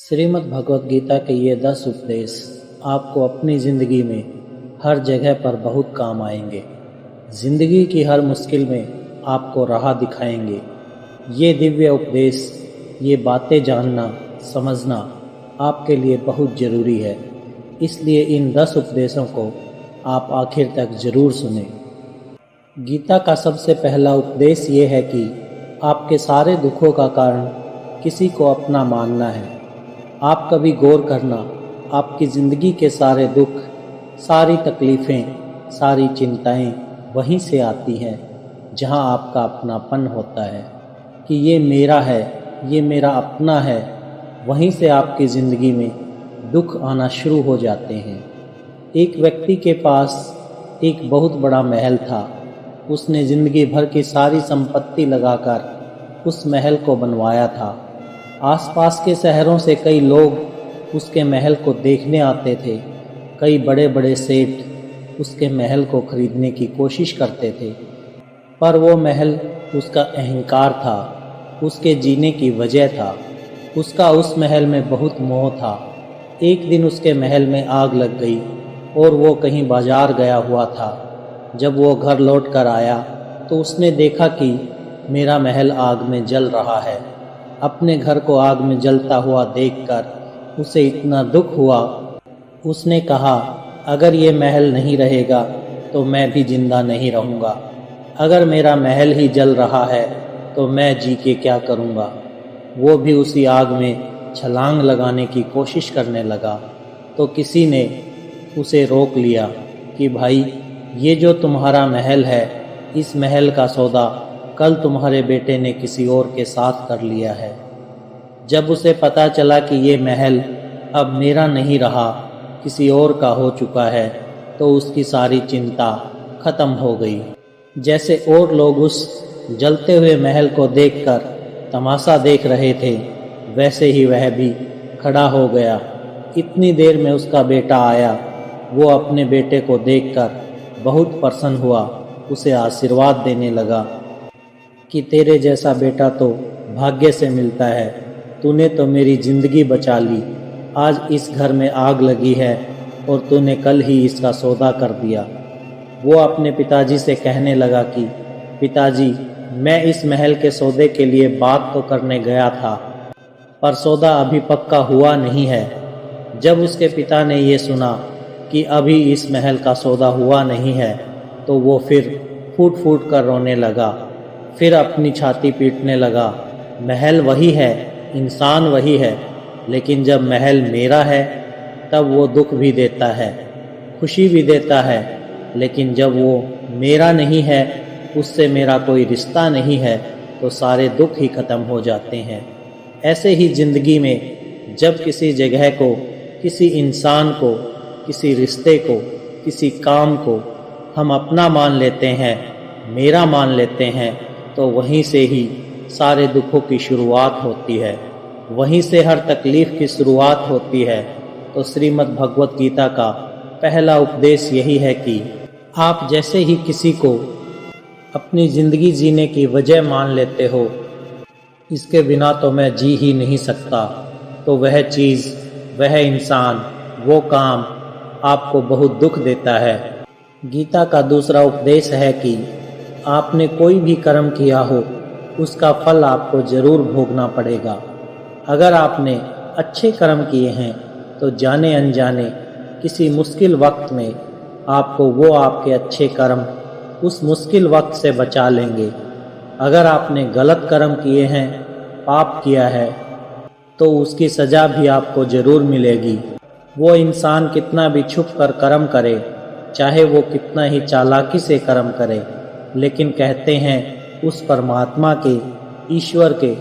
श्रीमद् भगवत गीता के ये 10 उपदेश आपको अपनी ज़िंदगी में हर जगह पर बहुत काम आएंगे। ज़िंदगी की हर मुश्किल में आपको राह दिखाएंगे। ये दिव्य उपदेश, ये बातें जानना समझना आपके लिए बहुत ज़रूरी है। इसलिए इन 10 उपदेशों को आप आखिर तक ज़रूर सुनें। गीता का सबसे पहला उपदेश ये है कि आपके सारे दुखों का कारण किसी को अपना मानना है। आप कभी गौर करना, आपकी ज़िंदगी के सारे दुख, सारी तकलीफ़ें, सारी चिंताएं वहीं से आती हैं जहां आपका अपनापन होता है कि ये मेरा है, ये मेरा अपना है। वहीं से आपकी ज़िंदगी में दुख आना शुरू हो जाते हैं। एक व्यक्ति के पास एक बहुत बड़ा महल था। उसने ज़िंदगी भर की सारी संपत्ति लगाकर उस महल को बनवाया था। आसपास के शहरों से कई लोग उसके महल को देखने आते थे। कई बड़े बड़े सेठ उसके महल को खरीदने की कोशिश करते थे, पर वो महल उसका अहंकार था, उसके जीने की वजह था। उसका उस महल में बहुत मोह था। एक दिन उसके महल में आग लग गई और वो कहीं बाजार गया हुआ था। जब वो घर लौट कर आया तो उसने देखा कि मेरा महल आग में जल रहा है। अपने घर को आग में जलता हुआ देखकर उसे इतना दुख हुआ। उसने कहा, अगर ये महल नहीं रहेगा तो मैं भी जिंदा नहीं रहूँगा। अगर मेरा महल ही जल रहा है तो मैं जी के क्या करूँगा। वो भी उसी आग में छलांग लगाने की कोशिश करने लगा तो किसी ने उसे रोक लिया कि भाई, ये जो तुम्हारा महल है, इस महल का सौदा कल तुम्हारे बेटे ने किसी और के साथ कर लिया है। जब उसे पता चला कि ये महल अब मेरा नहीं रहा, किसी और का हो चुका है, तो उसकी सारी चिंता खत्म हो गई। जैसे और लोग उस जलते हुए महल को देखकर तमाशा देख रहे थे, वैसे ही वह भी खड़ा हो गया। इतनी देर में उसका बेटा आया। वो अपने बेटे को देखकर बहुत प्रसन्न हुआ, उसे आशीर्वाद देने लगा कि तेरे जैसा बेटा तो भाग्य से मिलता है। तूने तो मेरी ज़िंदगी बचा ली। आज इस घर में आग लगी है और तूने कल ही इसका सौदा कर दिया। वो अपने पिताजी से कहने लगा कि पिताजी, मैं इस महल के सौदे के लिए बात तो करने गया था, पर सौदा अभी पक्का हुआ नहीं है। जब उसके पिता ने ये सुना कि अभी इस महल का सौदा हुआ नहीं है, तो वो फिर फूट फूट कर रोने लगा। फिर अपनी छाती पीटने लगा। महल वही है, इंसान वही है, लेकिन जब महल मेरा है तब वो दुख भी देता है, खुशी भी देता है। लेकिन जब वो मेरा नहीं है, उससे मेरा कोई रिश्ता नहीं है, तो सारे दुख ही खत्म हो जाते हैं। ऐसे ही ज़िंदगी में जब किसी जगह को, किसी इंसान को, किसी रिश्ते को, किसी काम को हम अपना मान लेते हैं, मेरा मान लेते हैं, तो वहीं से ही सारे दुखों की शुरुआत होती है, वहीं से हर तकलीफ़ की शुरुआत होती है। तो श्रीमद् भगवत गीता का पहला उपदेश यही है कि आप जैसे ही किसी को अपनी ज़िंदगी जीने की वजह मान लेते हो, इसके बिना तो मैं जी ही नहीं सकता, तो वह चीज़, वह इंसान, वो काम आपको बहुत दुख देता है। गीता का दूसरा उपदेश है कि आपने कोई भी कर्म किया हो, उसका फल आपको ज़रूर भोगना पड़ेगा। अगर आपने अच्छे कर्म किए हैं तो जाने अनजाने किसी मुश्किल वक्त में आपको वो आपके अच्छे कर्म उस मुश्किल वक्त से बचा लेंगे। अगर आपने गलत कर्म किए हैं, पाप किया है, तो उसकी सज़ा भी आपको ज़रूर मिलेगी। वो इंसान कितना भी छुप कर कर्म करे, चाहे वो कितना ही चालाकी से कर्म करे, लेकिन कहते हैं उस परमात्मा के, ईश्वर के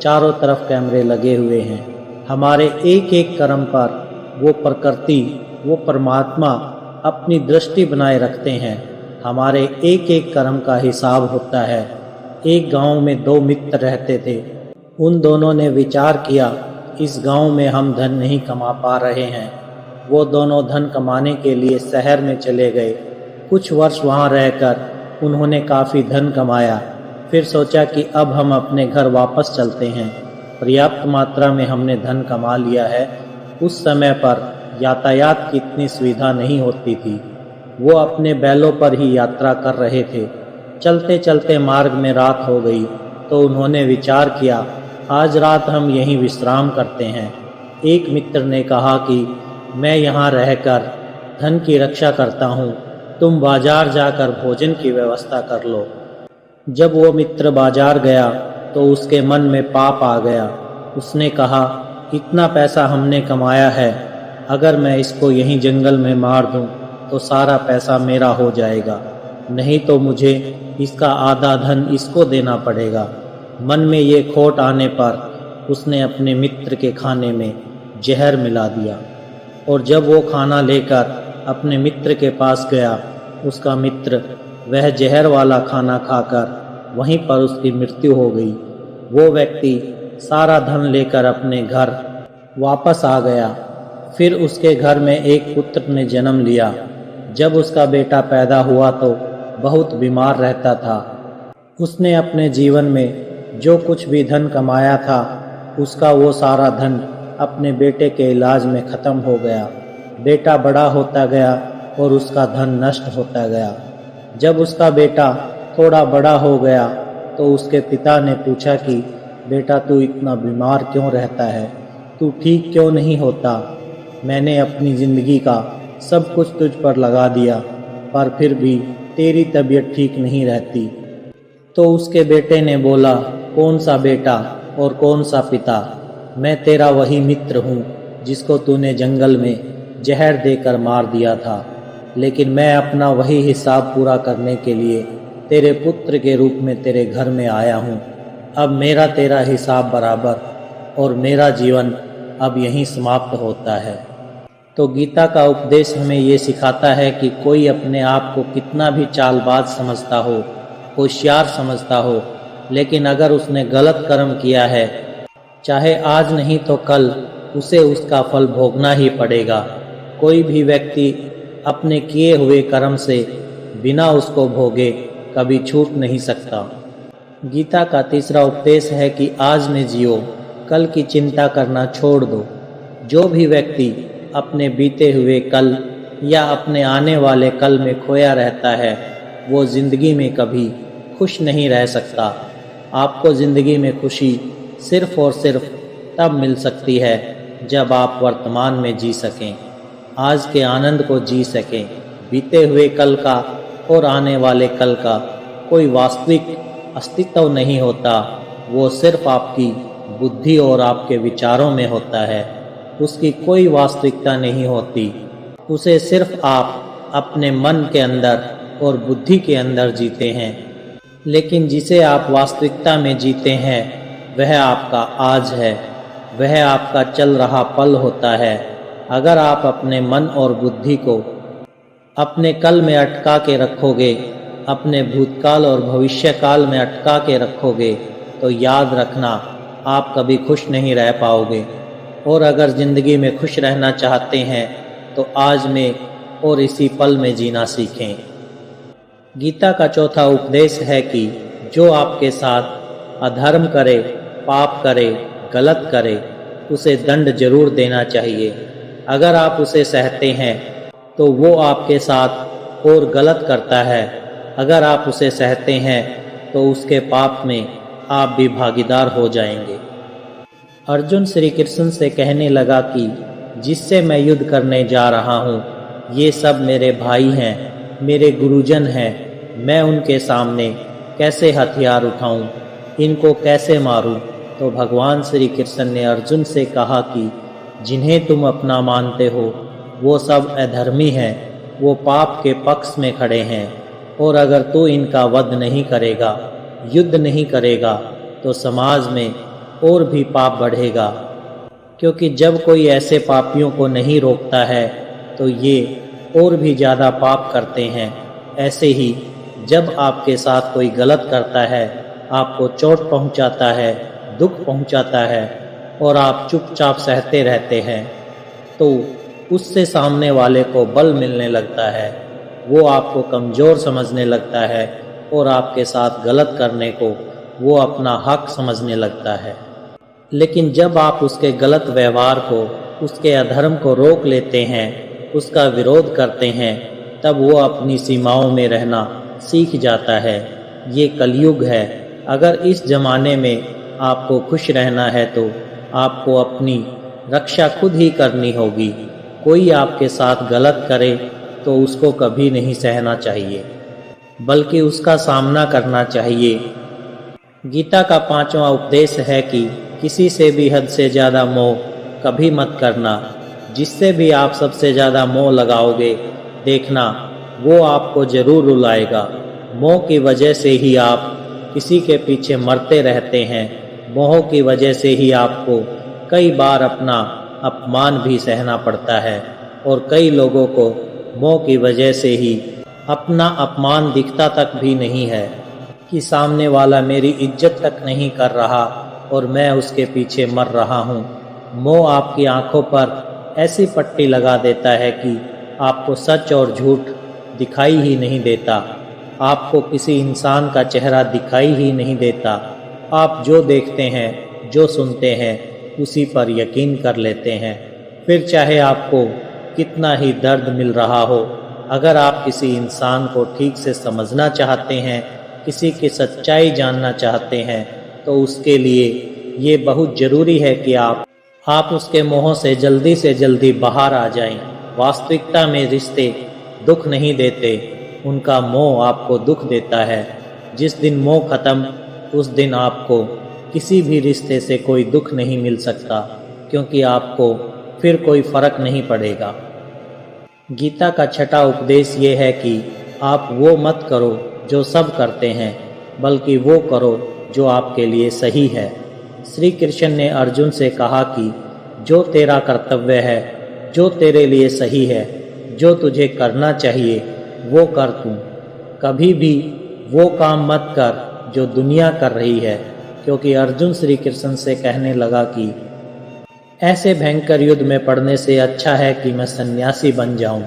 चारों तरफ कैमरे लगे हुए हैं। हमारे एक एक कर्म पर वो प्रकृति, वो परमात्मा अपनी दृष्टि बनाए रखते हैं। हमारे एक एक कर्म का हिसाब होता है। एक गांव में 2 मित्र रहते थे। उन दोनों ने विचार किया, इस गांव में हम धन नहीं कमा पा रहे हैं। वो दोनों धन कमाने के लिए शहर में चले गए। कुछ वर्ष वहाँ रहकर उन्होंने काफ़ी धन कमाया। फिर सोचा कि अब हम अपने घर वापस चलते हैं। पर्याप्त मात्रा में हमने धन कमा लिया है। उस समय पर यातायात की इतनी सुविधा नहीं होती थी। वो अपने बैलों पर ही यात्रा कर रहे थे। चलते चलते मार्ग में रात हो गई तो उन्होंने विचार किया, आज रात हम यहीं विश्राम करते हैं। एक मित्र ने कहा कि मैं यहाँ रहकर धन की रक्षा करता हूँ, तुम बाजार जाकर भोजन की व्यवस्था कर लो। जब वो मित्र बाजार गया तो उसके मन में पाप आ गया। उसने कहा, इतना पैसा हमने कमाया है, अगर मैं इसको यहीं जंगल में मार दूं तो सारा पैसा मेरा हो जाएगा, नहीं तो मुझे इसका आधा धन इसको देना पड़ेगा। मन में ये खोट आने पर उसने अपने मित्र के खाने में जहर मिला दिया और जब वो खाना लेकर अपने मित्र के पास गया, उसका मित्र वह जहर वाला खाना खाकर वहीं पर उसकी मृत्यु हो गई। वो व्यक्ति सारा धन लेकर अपने घर वापस आ गया। फिर उसके घर में एक पुत्र ने जन्म लिया। जब उसका बेटा पैदा हुआ तो बहुत बीमार रहता था। उसने अपने जीवन में जो कुछ भी धन कमाया था, उसका वो सारा धन अपने बेटे के इलाज में ख़त्म हो गया। बेटा बड़ा होता गया और उसका धन नष्ट होता गया। जब उसका बेटा थोड़ा बड़ा हो गया तो उसके पिता ने पूछा कि बेटा, तू इतना बीमार क्यों रहता है, तू ठीक क्यों नहीं होता? मैंने अपनी ज़िंदगी का सब कुछ तुझ पर लगा दिया, पर फिर भी तेरी तबीयत ठीक नहीं रहती। तो उसके बेटे ने बोला, कौन सा बेटा और कौन सा पिता? मैं तेरा वही मित्र हूँ जिसको तूने जंगल में जहर देकर मार दिया था, लेकिन मैं अपना वही हिसाब पूरा करने के लिए तेरे पुत्र के रूप में तेरे घर में आया हूँ। अब मेरा तेरा हिसाब बराबर और मेरा जीवन अब यहीं समाप्त होता है। तो गीता का उपदेश हमें ये सिखाता है कि कोई अपने आप को कितना भी चालबाज समझता हो, होशियार समझता हो, लेकिन अगर उसने गलत कर्म किया है, चाहे आज नहीं तो कल उसे उसका फल भोगना ही पड़ेगा। कोई भी व्यक्ति अपने किए हुए कर्म से बिना उसको भोगे कभी छूट नहीं सकता। गीता का तीसरा उपदेश है कि आज में जियो, कल की चिंता करना छोड़ दो। जो भी व्यक्ति अपने बीते हुए कल या अपने आने वाले कल में खोया रहता है, वो ज़िंदगी में कभी खुश नहीं रह सकता। आपको ज़िंदगी में खुशी सिर्फ़ और सिर्फ तब मिल सकती है जब आप वर्तमान में जी सकें, आज के आनंद को जी सकें। बीते हुए कल का और आने वाले कल का कोई वास्तविक अस्तित्व नहीं होता, वो सिर्फ आपकी बुद्धि और आपके विचारों में होता है। उसकी कोई वास्तविकता नहीं होती, उसे सिर्फ आप अपने मन के अंदर और बुद्धि के अंदर जीते हैं। लेकिन जिसे आप वास्तविकता में जीते हैं वह आपका आज है, वह आपका चल रहा पल होता है। अगर आप अपने मन और बुद्धि को अपने कल में अटका के रखोगे, अपने भूतकाल और भविष्य काल में अटका के रखोगे, तो याद रखना आप कभी खुश नहीं रह पाओगे। और अगर ज़िंदगी में खुश रहना चाहते हैं तो आज में और इसी पल में जीना सीखें। गीता का चौथा उपदेश है कि जो आपके साथ अधर्म करे, पाप करे, गलत करे, उसे दंड जरूर देना चाहिए। अगर आप उसे सहते हैं तो वो आपके साथ और गलत करता है, अगर आप उसे सहते हैं तो उसके पाप में आप भी भागीदार हो जाएंगे। अर्जुन श्री कृष्ण से कहने लगा कि जिससे मैं युद्ध करने जा रहा हूँ, ये सब मेरे भाई हैं, मेरे गुरुजन हैं, मैं उनके सामने कैसे हथियार उठाऊं, इनको कैसे मारूं? तो भगवान श्री कृष्ण ने अर्जुन से कहा कि जिन्हें तुम अपना मानते हो वो सब अधर्मी हैं, वो पाप के पक्ष में खड़े हैं, और अगर तू इनका वध नहीं करेगा, युद्ध नहीं करेगा, तो समाज में और भी पाप बढ़ेगा। क्योंकि जब कोई ऐसे पापियों को नहीं रोकता है तो ये और भी ज़्यादा पाप करते हैं। ऐसे ही जब आपके साथ कोई गलत करता है, आपको चोट पहुंचाता है, दुख पहुंचाता है और आप चुपचाप सहते रहते हैं, तो उससे सामने वाले को बल मिलने लगता है, वो आपको कमज़ोर समझने लगता है और आपके साथ गलत करने को वो अपना हक समझने लगता है। लेकिन जब आप उसके गलत व्यवहार को, उसके अधर्म को रोक लेते हैं, उसका विरोध करते हैं, तब वो अपनी सीमाओं में रहना सीख जाता है। ये कलयुग है। अगर इस जमाने में आपको खुश रहना है तो आपको अपनी रक्षा खुद ही करनी होगी। कोई आपके साथ गलत करे तो उसको कभी नहीं सहना चाहिए, बल्कि उसका सामना करना चाहिए। गीता का 5वां उपदेश है कि किसी से भी हद से ज़्यादा मोह कभी मत करना। जिससे भी आप सबसे ज़्यादा मोह लगाओगे, देखना वो आपको ज़रूर रुलाएगा। मोह की वजह से ही आप किसी के पीछे मरते रहते हैं। मोह की वजह से ही आपको कई बार अपना अपमान भी सहना पड़ता है, और कई लोगों को मोह की वजह से ही अपना अपमान दिखता तक भी नहीं है कि सामने वाला मेरी इज्जत तक नहीं कर रहा और मैं उसके पीछे मर रहा हूँ। मोह आपकी आंखों पर ऐसी पट्टी लगा देता है कि आपको सच और झूठ दिखाई ही नहीं देता। आपको किसी इंसान का चेहरा दिखाई ही नहीं देता। आप जो देखते हैं, जो सुनते हैं, उसी पर यकीन कर लेते हैं। फिर चाहे आपको कितना ही दर्द मिल रहा हो, अगर आप किसी इंसान को ठीक से समझना चाहते हैं, किसी की सच्चाई जानना चाहते हैं, तो उसके लिए ये बहुत ज़रूरी है कि आप उसके मोह से जल्दी बाहर आ जाएं। वास्तविकता में रिश्ते दुख नहीं देते, उनका मोह आपको दुख देता है। जिस दिन मोह खत्म, उस दिन आपको किसी भी रिश्ते से कोई दुख नहीं मिल सकता, क्योंकि आपको फिर कोई फर्क नहीं पड़ेगा। गीता का 6वां उपदेश ये है कि आप वो मत करो जो सब करते हैं, बल्कि वो करो जो आपके लिए सही है। श्री कृष्ण ने अर्जुन से कहा कि जो तेरा कर्तव्य है, जो तेरे लिए सही है, जो तुझे करना चाहिए, वो कर तू। कभी भी वो काम मत कर जो दुनिया कर रही है, क्योंकि अर्जुन श्री कृष्ण से कहने लगा कि ऐसे भयंकर युद्ध में पड़ने से अच्छा है कि मैं सन्यासी बन जाऊं।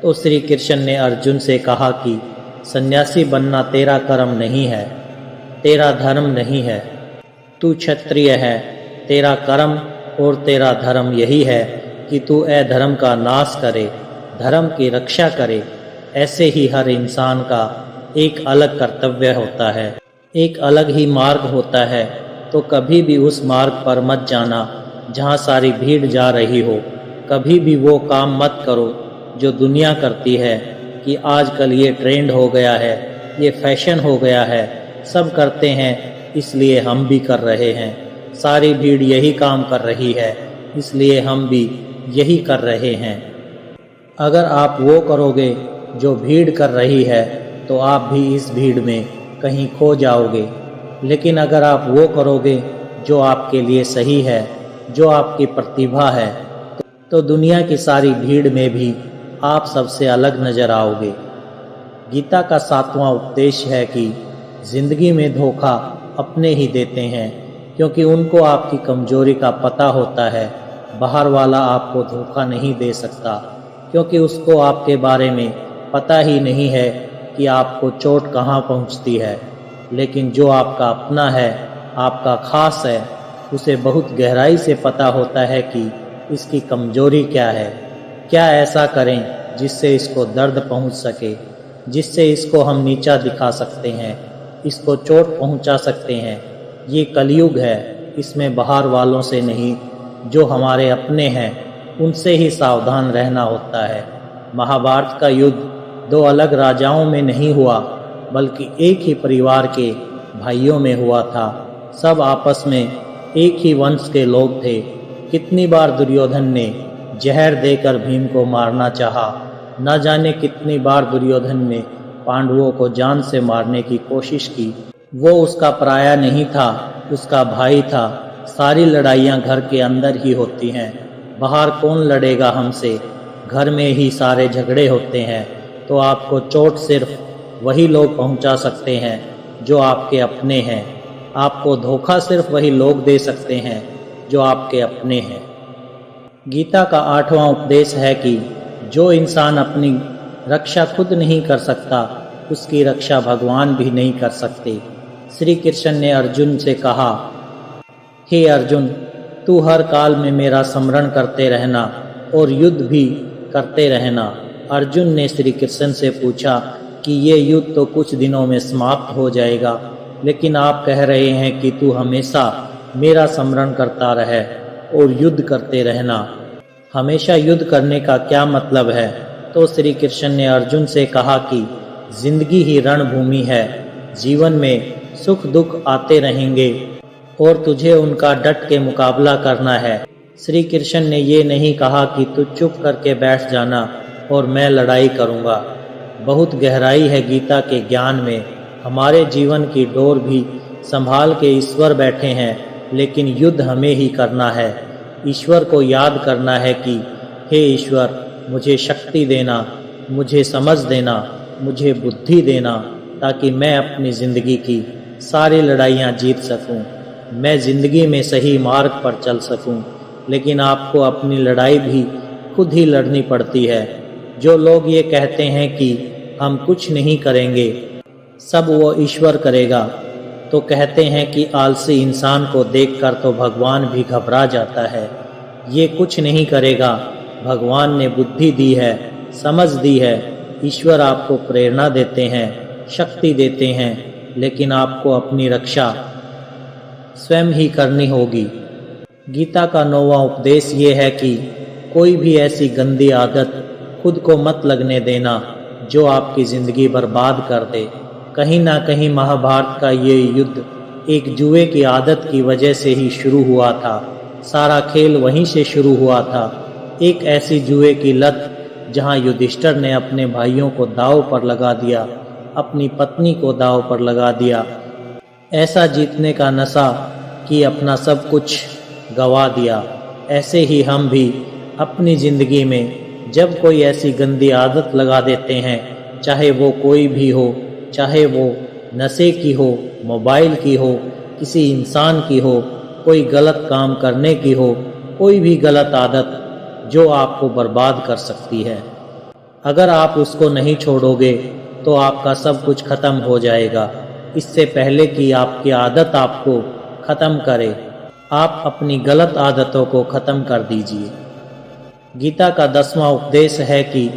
तो श्री कृष्ण ने अर्जुन से कहा कि सन्यासी बनना तेरा कर्म नहीं है, तेरा धर्म नहीं है। तू क्षत्रिय है। तेरा कर्म और तेरा धर्म यही है कि तू अधर्म का नाश करे, धर्म की रक्षा करे। ऐसे ही हर इंसान का एक अलग कर्तव्य होता है, एक अलग ही मार्ग होता है। तो कभी भी उस मार्ग पर मत जाना जहाँ सारी भीड़ जा रही हो। कभी भी वो काम मत करो जो दुनिया करती है कि आजकल ये ट्रेंड हो गया है, ये फैशन हो गया है, सब करते हैं इसलिए हम भी कर रहे हैं। सारी भीड़ यही काम कर रही है, इसलिए हम भी यही कर रहे हैं। अगर आप वो करोगे जो भीड़ कर रही है, तो आप भी इस भीड़ में कहीं खो जाओगे। लेकिन अगर आप वो करोगे जो आपके लिए सही है, जो आपकी प्रतिभा है, तो दुनिया की सारी भीड़ में भी आप सबसे अलग नजर आओगे। गीता का 7वां उपदेश है कि जिंदगी में धोखा अपने ही देते हैं, क्योंकि उनको आपकी कमजोरी का पता होता है। बाहर वाला आपको धोखा नहीं दे सकता, क्योंकि उसको आपके बारे में पता ही नहीं है कि आपको चोट कहाँ पहुँचती है। लेकिन जो आपका अपना है, आपका खास है, उसे बहुत गहराई से पता होता है कि इसकी कमजोरी क्या है। क्या ऐसा करें जिससे इसको दर्द पहुंच सके, जिससे इसको हम नीचा दिखा सकते हैं, इसको चोट पहुंचा सकते हैं। ये कलयुग है, इसमें बाहर वालों से नहीं, जो हमारे अपने हैं उनसे ही सावधान रहना होता है। महाभारत का युद्ध 2 अलग राजाओं में नहीं हुआ, बल्कि एक ही परिवार के भाइयों में हुआ था। सब आपस में एक ही वंश के लोग थे। कितनी बार दुर्योधन ने जहर देकर भीम को मारना चाहा, न जाने कितनी बार दुर्योधन ने पांडवों को जान से मारने की कोशिश की। वो उसका पराया नहीं था, उसका भाई था। सारी लड़ाइयाँ घर के अंदर ही होती हैं, बाहर कौन लड़ेगा हमसे। घर में ही सारे झगड़े होते हैं। तो आपको चोट सिर्फ वही लोग पहुंचा सकते हैं जो आपके अपने हैं। आपको धोखा सिर्फ वही लोग दे सकते हैं जो आपके अपने हैं। गीता का 8वां उपदेश है कि जो इंसान अपनी रक्षा खुद नहीं कर सकता, उसकी रक्षा भगवान भी नहीं कर सकते। श्री कृष्ण ने अर्जुन से कहा, हे अर्जुन, तू हर काल में मेरा स्मरण करते रहना और युद्ध भी करते रहना। अर्जुन ने श्री कृष्ण से पूछा कि ये युद्ध तो कुछ दिनों में समाप्त हो जाएगा, लेकिन आप कह रहे हैं कि तू हमेशा मेरा स्मरण करता रहे और युद्ध करते रहना। हमेशा युद्ध करने का क्या मतलब है? तो श्री कृष्ण ने अर्जुन से कहा कि जिंदगी ही रणभूमि है, जीवन में सुख दुख आते रहेंगे और तुझे उनका डट के मुकाबला करना है। श्री कृष्ण ने ये नहीं कहा कि तू चुप करके बैठ जाना और मैं लड़ाई करूँगा। बहुत गहराई है गीता के ज्ञान में। हमारे जीवन की डोर भी संभाल के ईश्वर बैठे हैं, लेकिन युद्ध हमें ही करना है। ईश्वर को याद करना है कि हे ईश्वर, मुझे शक्ति देना, मुझे समझ देना, मुझे बुद्धि देना, ताकि मैं अपनी ज़िंदगी की सारी लड़ाइयाँ जीत सकूं, मैं ज़िंदगी में सही मार्ग पर चल सकूं। लेकिन आपको अपनी लड़ाई भी खुद ही लड़नी पड़ती है। जो लोग ये कहते हैं कि हम कुछ नहीं करेंगे, सब वो ईश्वर करेगा, तो कहते हैं कि आलसी इंसान को देखकर तो भगवान भी घबरा जाता है। ये कुछ नहीं करेगा, भगवान ने बुद्धि दी है, समझ दी है। ईश्वर आपको प्रेरणा देते हैं, शक्ति देते हैं, लेकिन आपको अपनी रक्षा स्वयं ही करनी होगी। गीता का 9वां उपदेश ये है कि कोई भी ऐसी गंदी आदत खुद को मत लगने देना जो आपकी ज़िंदगी बर्बाद कर दे। कहीं ना कहीं महाभारत का ये युद्ध एक जुए की आदत की वजह से ही शुरू हुआ था। सारा खेल वहीं से शुरू हुआ था, एक ऐसी जुए की लत जहां युधिष्ठिर ने अपने भाइयों को दांव पर लगा दिया, अपनी पत्नी को दांव पर लगा दिया। ऐसा जीतने का नशा कि अपना सब कुछ गवा दिया। ऐसे ही हम भी अपनी ज़िंदगी में जब कोई ऐसी गंदी आदत लगा देते हैं, चाहे वो कोई भी हो, चाहे वो नशे की हो, मोबाइल की हो, किसी इंसान की हो, कोई गलत काम करने की हो, कोई भी गलत आदत जो आपको बर्बाद कर सकती है, अगर आप उसको नहीं छोड़ोगे तो आपका सब कुछ ख़त्म हो जाएगा। इससे पहले कि आपकी आदत आपको ख़त्म करे, आप अपनी गलत आदतों को ख़त्म कर दीजिए। गीता का 10वां उपदेश है कि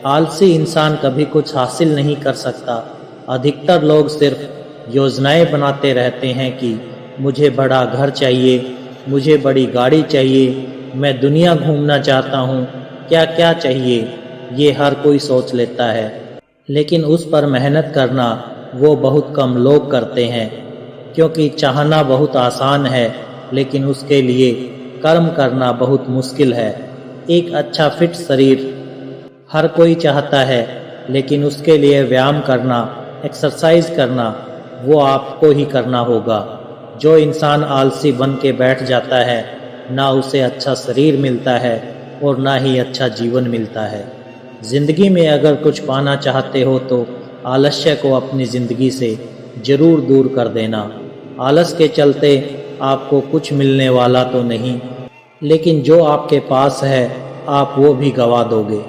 आलसी इंसान कभी कुछ हासिल नहीं कर सकता। अधिकतर लोग सिर्फ योजनाएं बनाते रहते हैं कि मुझे बड़ा घर चाहिए, मुझे बड़ी गाड़ी चाहिए, मैं दुनिया घूमना चाहता हूँ, क्या क्या चाहिए, ये हर कोई सोच लेता है। लेकिन उस पर मेहनत करना वो बहुत कम लोग करते हैं, क्योंकि चाहना बहुत आसान है, लेकिन उसके लिए कर्म करना बहुत मुश्किल है। एक अच्छा फिट शरीर हर कोई चाहता है, लेकिन उसके लिए व्यायाम करना, एक्सरसाइज करना, वो आपको ही करना होगा। जो इंसान आलसी बन के बैठ जाता है, ना उसे अच्छा शरीर मिलता है और ना ही अच्छा जीवन मिलता है। ज़िंदगी में अगर कुछ पाना चाहते हो तो आलस्य को अपनी ज़िंदगी से ज़रूर दूर कर देना। आलस के चलते आपको कुछ मिलने वाला तो नहीं, लेकिन जो आपके पास है आप वो भी गवा दोगे।